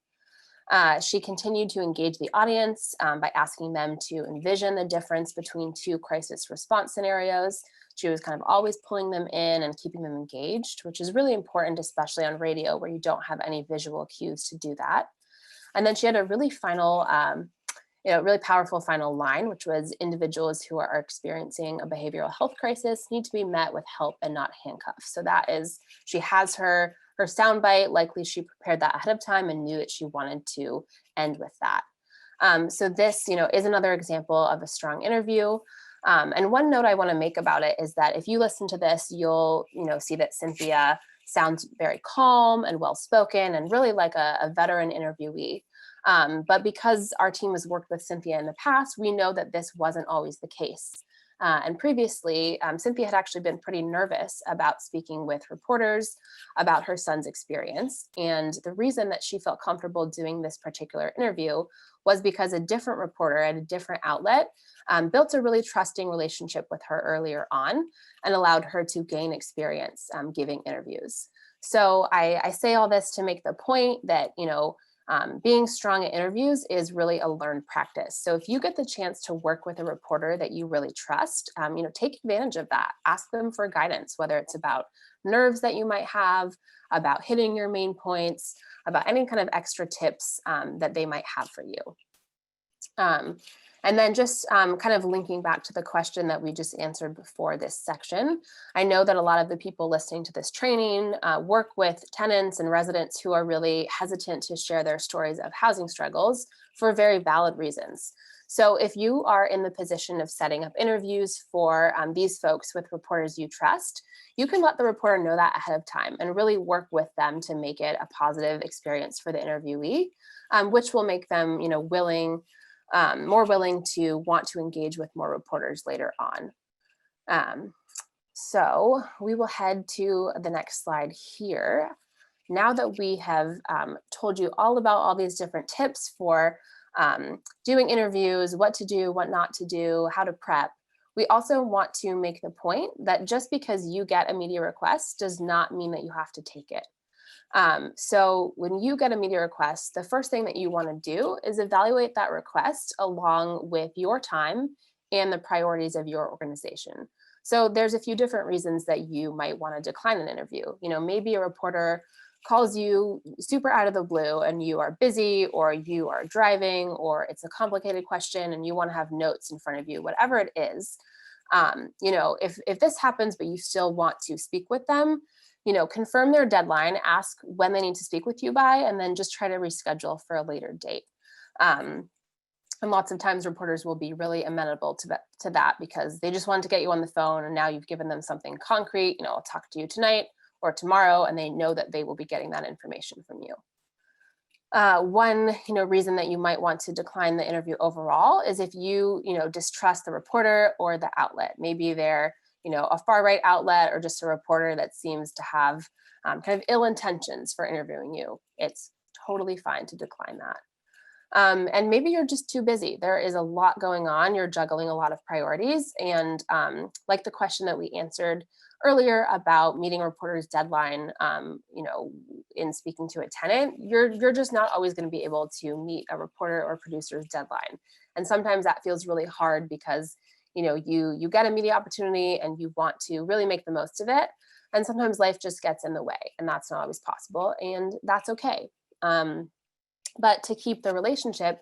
She continued to engage the audience by asking them to envision the difference between two crisis response scenarios. She was kind of always pulling them in and keeping them engaged, which is really important, especially on radio where you don't have any visual cues to do that. And then she had a really really powerful final line, which was individuals who are experiencing a behavioral health crisis need to be met with help and not handcuffs. So that is, she has her soundbite. Likely she prepared that ahead of time and knew that she wanted to end with that. So this, is another example of a strong interview. And one note I want to make about it is that if you listen to this, you'll, see that Cynthia sounds very calm and well-spoken and really like a veteran interviewee. But because our team has worked with Cynthia in the past, we know that this wasn't always the case. And previously, Cynthia had actually been pretty nervous about speaking with reporters about her son's experience. And the reason that she felt comfortable doing this particular interview was because a different reporter at a different outlet built a really trusting relationship with her earlier on and allowed her to gain experience giving interviews. So I say all this to make the point that, being strong at interviews is really a learned practice. So if you get the chance to work with a reporter that you really trust, take advantage of that. Ask them for guidance, whether it's about nerves that you might have, about hitting your main points, about any kind of extra tips that they might have for you. And then just kind of linking back to the question that we just answered before this section, I know that a lot of the people listening to this training work with tenants and residents who are really hesitant to share their stories of housing struggles for very valid reasons. So if you are in the position of setting up interviews for these folks with reporters you trust, you can let the reporter know that ahead of time and really work with them to make it a positive experience for the interviewee, which will make them, more willing to want to engage with more reporters later on. So we will head to the next slide here. Now that we have told you all about all these different tips for doing interviews, what to do, what not to do, how to prep, we also want to make the point that just because you get a media request does not mean that you have to take it. So when you get a media request, the first thing that you want to do is evaluate that request along with your time and the priorities of your organization. So there's a few different reasons that you might want to decline an interview. Maybe a reporter calls you super out of the blue and you are busy or you are driving or it's a complicated question and you want to have notes in front of you, whatever it is. If this happens, but you still want to speak with them, confirm their deadline, ask when they need to speak with you by, and then just try to reschedule for a later date. And lots of times reporters will be really amenable to that because they just want to get you on the phone and now you've given them something concrete, I'll talk to you tonight or tomorrow, and they know that they will be getting that information from you. One, reason that you might want to decline the interview overall is if you, distrust the reporter or the outlet. Maybe they're a far right outlet or just a reporter that seems to have kind of ill intentions for interviewing you. It's totally fine to decline that. And maybe you're just too busy. There is a lot going on. You're juggling a lot of priorities. And like the question that we answered earlier about meeting a reporter's deadline, in speaking to a tenant, you're just not always going to be able to meet a reporter or producer's deadline. And sometimes that feels really hard because you get a media opportunity and you want to really make the most of it. And sometimes life just gets in the way and that's not always possible. And that's okay. But to keep the relationship,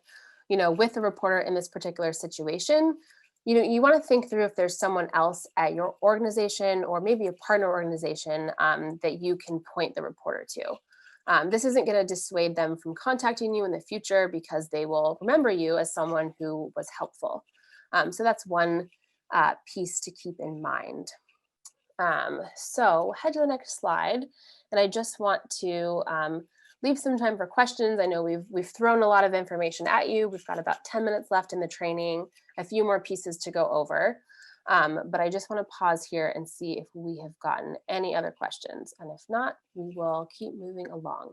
with the reporter in this particular situation, you want to think through if there's someone else at your organization or maybe a partner organization that you can point the reporter to. This isn't going to dissuade them from contacting you in the future because they will remember you as someone who was helpful. So that's one piece to keep in mind. So head to the next slide. And I just want to leave some time for questions. I know we've thrown a lot of information at you. We've got about 10 minutes left in the training, a few more pieces to go over. But I just want to pause here and see if we have gotten any other questions. And if not, we will keep moving along.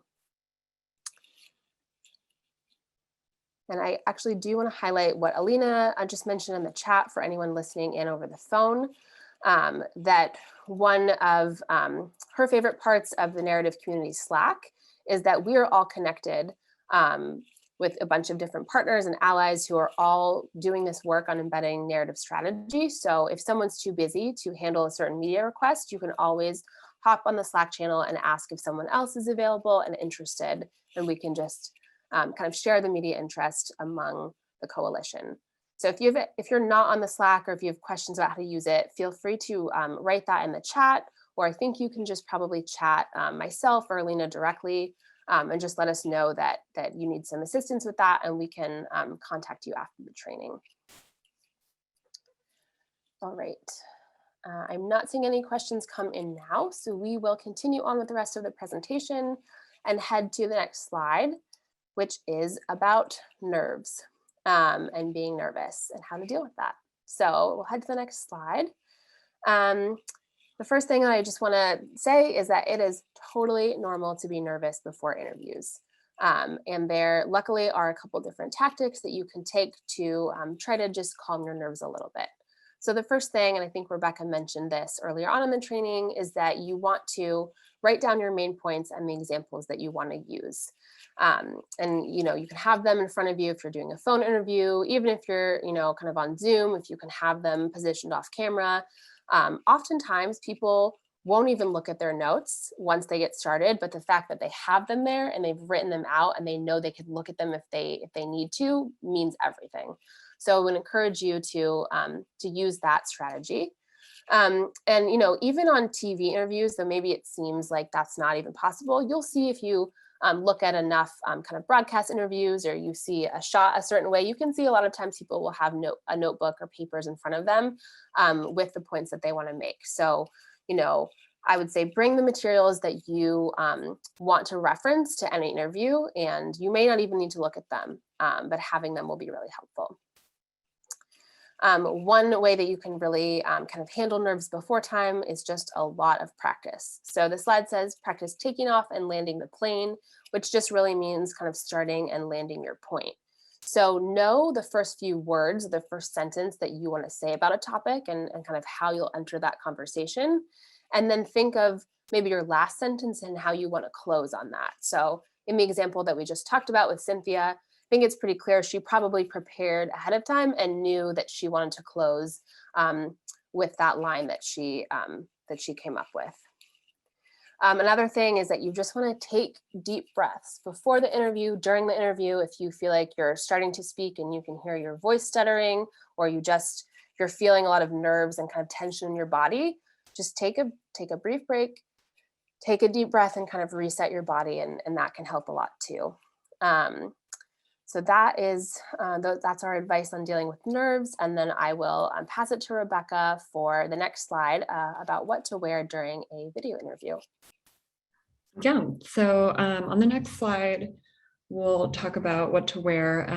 And I actually do want to highlight what Alina just mentioned in the chat for anyone listening in over the phone, that one of her favorite parts of the Narrative Community Slack is that we are all connected with a bunch of different partners and allies who are all doing this work on embedding narrative strategy. So if someone's too busy to handle a certain media request, you can always hop on the Slack channel and ask if someone else is available and interested, and we can just kind of share the media interest among the coalition. So if you're not on the Slack, or if you have questions about how to use it, feel free to write that in the chat, or I think you can just probably chat myself or Alina directly, and just let us know that you need some assistance with that, and we can contact you after the training. All right. I'm not seeing any questions come in now, so we will continue on with the rest of the presentation and head to the next slide, which is about nerves and being nervous and how to deal with that. So we'll head to the next slide. The first thing I just want to say is that it is totally normal to be nervous before interviews. And there luckily are a couple different tactics that you can take to try to just calm your nerves a little bit. So the first thing, and I think Rebecca mentioned this earlier on in the training, is that you want to write down your main points and the examples that you want to use. And you can have them in front of you if you're doing a phone interview, even if you're kind of on Zoom, if you can have them positioned off camera. Oftentimes people won't even look at their notes once they get started, but the fact that they have them there and they've written them out and they know they could look at them if they need to means everything. So I would encourage you to use that strategy. And even on TV interviews, though maybe it seems like that's not even possible, you'll see if you look at enough kind of broadcast interviews, or you see a shot a certain way, you can see a lot of times people will have a notebook or papers in front of them with the points that they want to make. So, I would say bring the materials that you want to reference to any interview, and you may not even need to look at them, but having them will be really helpful. One way that you can really kind of handle nerves before time is just a lot of practice. So the slide says practice taking off and landing the plane, which just really means kind of starting and landing your point. So know the first few words, the first sentence that you want to say about a topic, and kind of how you'll enter that conversation. And then think of maybe your last sentence and how you want to close on that. So in the example that we just talked about with Cynthia, I think it's pretty clear she probably prepared ahead of time and knew that she wanted to close with that line that she came up with. Another thing is that you just want to take deep breaths before the interview, during the interview. If you feel like you're starting to speak and you can hear your voice stuttering, or you're feeling a lot of nerves and kind of tension in your body, just take a brief break, take a deep breath, and kind of reset your body, and that can help a lot too. So that's our advice on dealing with nerves. And then I will pass it to Rebecca for the next slide about what to wear during a video interview. Yeah, so on the next slide, we'll talk about what to wear.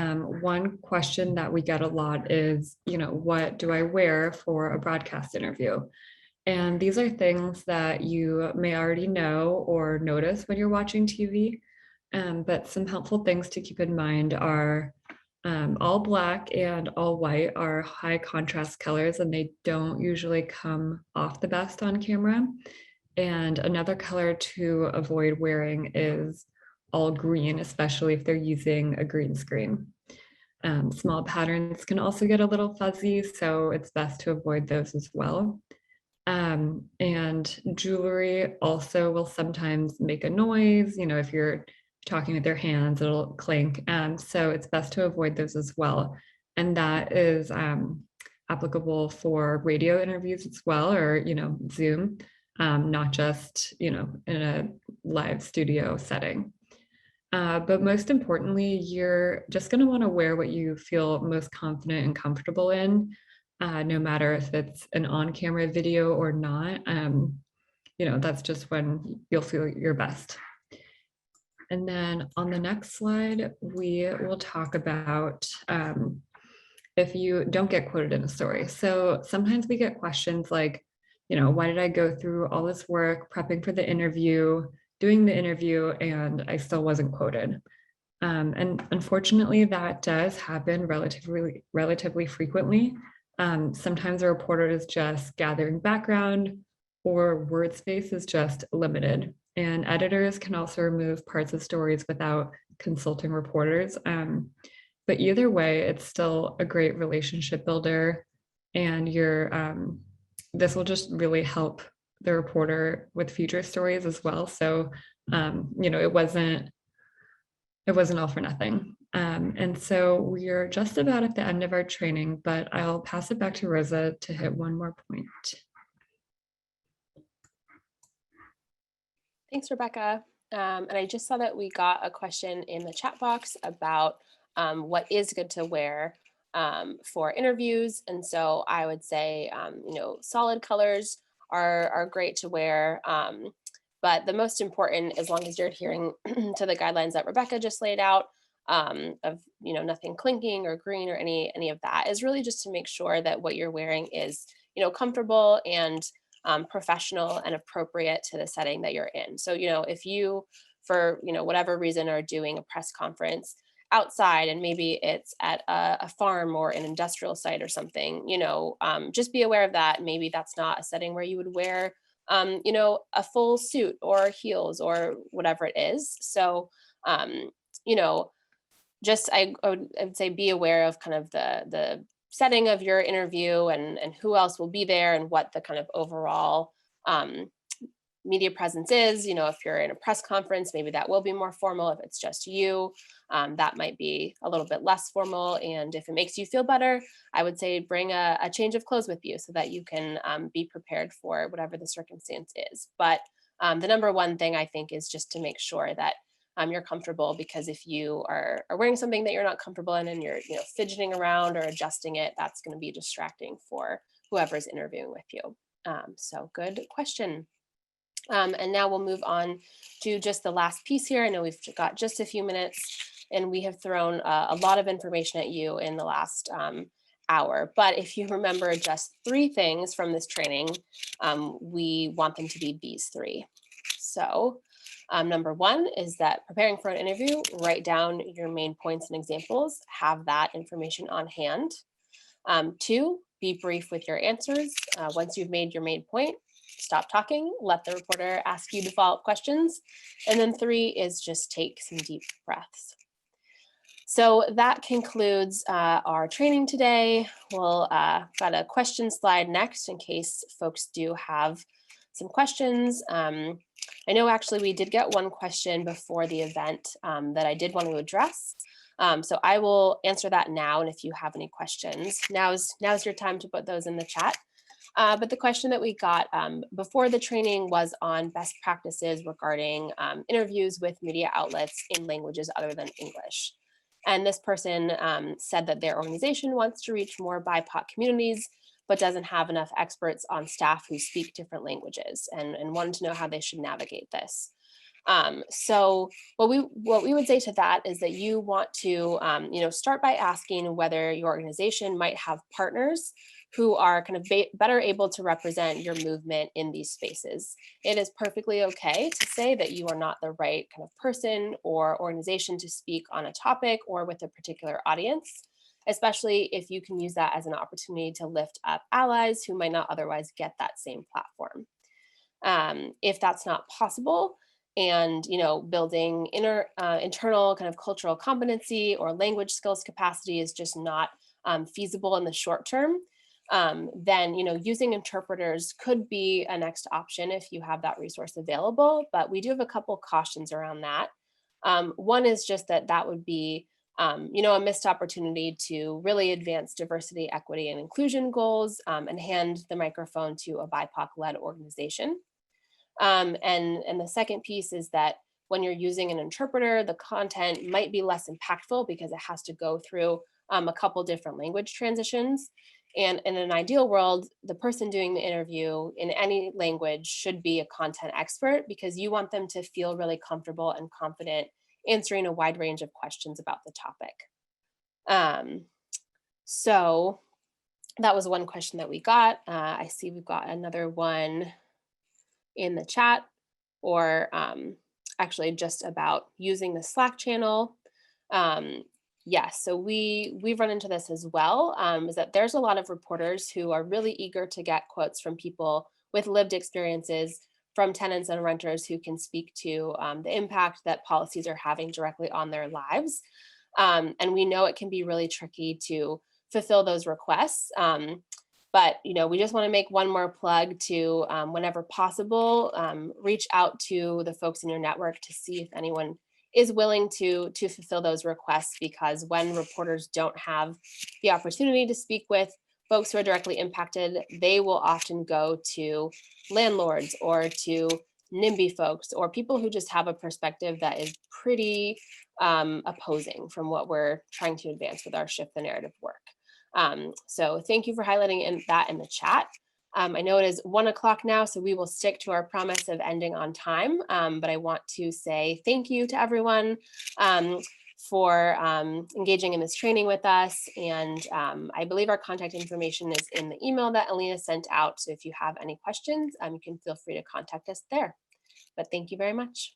One question that we get a lot is, what do I wear for a broadcast interview? And these are things that you may already know or notice when you're watching TV. But some helpful things to keep in mind are all black and all white are high contrast colors, and they don't usually come off the best on camera. And another color to avoid wearing is all green, especially if they're using a green screen. Small patterns can also get a little fuzzy, so it's best to avoid those as well. And jewelry also will sometimes make a noise. If you're talking with your hands, it'll clink. So it's best to avoid those as well. And that is applicable for radio interviews as well, or, Zoom, not just, in a live studio setting. But most importantly, you're just going to want to wear what you feel most confident and comfortable in, no matter if it's an on-camera video or not. That's just when you'll feel your best. And then on the next slide, we will talk about if you don't get quoted in a story. So sometimes we get questions like, why did I go through all this work prepping for the interview, doing the interview, and I still wasn't quoted? And unfortunately, that does happen relatively frequently. Sometimes a reporter is just gathering background or word space is just limited. And editors can also remove parts of stories without consulting reporters. But either way, it's still a great relationship builder, and this will just really help the reporter with future stories as well. So, it wasn't all for nothing. And so we're just about at the end of our training, but I'll pass it back to Rosa to hit one more point. Thanks, Rebecca. And I just saw that we got a question in the chat box about what is good to wear for interviews. And so I would say, solid colors are great to wear. But the most important, as long as you're adhering to the guidelines that Rebecca just laid out, of nothing clinking or green or any of that, is really just to make sure that what you're wearing is comfortable and professional and appropriate to the setting that you're in. So, if you, for whatever reason, are doing a press conference outside and maybe it's at a farm or an industrial site or something, just be aware of that. Maybe that's not a setting where you would wear, a full suit or heels or whatever it is. So, you know, just I would say be aware of kind of the setting of your interview and who else will be there and what the kind of overall um, media presence is. If you're in a press conference, maybe that will be more formal. If it's just you, that might be a little bit less formal. And if it makes you feel better, I would say bring a change of clothes with you so that you can be prepared for whatever the circumstance is. But the number one thing I think is just to make sure that you're comfortable, because if you are wearing something that you're not comfortable in and you're fidgeting around or adjusting it, that's going to be distracting for whoever's interviewing with you. So good question. And now we'll move on to just the last piece here. I know we've got just a few minutes and we have thrown a lot of information at you in the last hour. But if you remember just 3 things from this training, we want them to be these 3. So number 1 is that preparing for an interview, write down your main points and examples, have that information on hand. 2, be brief with your answers. Once you've made your main point, stop talking, let the reporter ask you the follow-up questions. And then 3 is just take some deep breaths. So that concludes our training today. We'll got a question slide next in case folks do have some questions. I know actually we did get one question before the event that I did want to address. So I will answer that now. And if you have any questions, now's your time to put those in the chat. But the question that we got before the training was on best practices regarding interviews with media outlets in languages other than English. And this person said that their organization wants to reach more BIPOC communities, but doesn't have enough experts on staff who speak different languages, and wanted to know how they should navigate this. So what we would say to that is that you want to start by asking whether your organization might have partners who are kind of better able to represent your movement in these spaces. It is perfectly okay to say that you are not the right kind of person or organization to speak on a topic or with a particular audience, especially if you can use that as an opportunity to lift up allies who might not otherwise get that same platform. If that's not possible, and building internal kind of cultural competency or language skills capacity is just not feasible in the short term, then using interpreters could be a next option if you have that resource available. But we do have a couple cautions around that. One is just that would be a missed opportunity to really advance diversity, equity, and inclusion goals, and hand the microphone to a BIPOC-led organization. And the second piece is that when you're using an interpreter, the content might be less impactful because it has to go through a couple different language transitions. And in an ideal world, the person doing the interview in any language should be a content expert, because you want them to feel really comfortable and confident answering a wide range of questions about the topic. So that was one question that we got. I see we've got another one in the chat, or actually just about using the Slack channel. Yes, so we've run into this as well. Is that there's a lot of reporters who are really eager to get quotes from people with lived experiences, from tenants and renters who can speak to the impact that policies are having directly on their lives. And we know it can be really tricky to fulfill those requests. But we just want to make one more plug to, whenever possible, reach out to the folks in your network to see if anyone is willing to fulfill those requests, because when reporters don't have the opportunity to speak with folks who are directly impacted, they will often go to landlords or to NIMBY folks or people who just have a perspective that is pretty opposing from what we're trying to advance with our Shift the Narrative work. So thank you for highlighting that in the chat. I know it is 1 o'clock now, so we will stick to our promise of ending on time. But I want to say thank you to everyone for engaging in this training with us. And I believe our contact information is in the email that Alina sent out. So if you have any questions, you can feel free to contact us there. But thank you very much.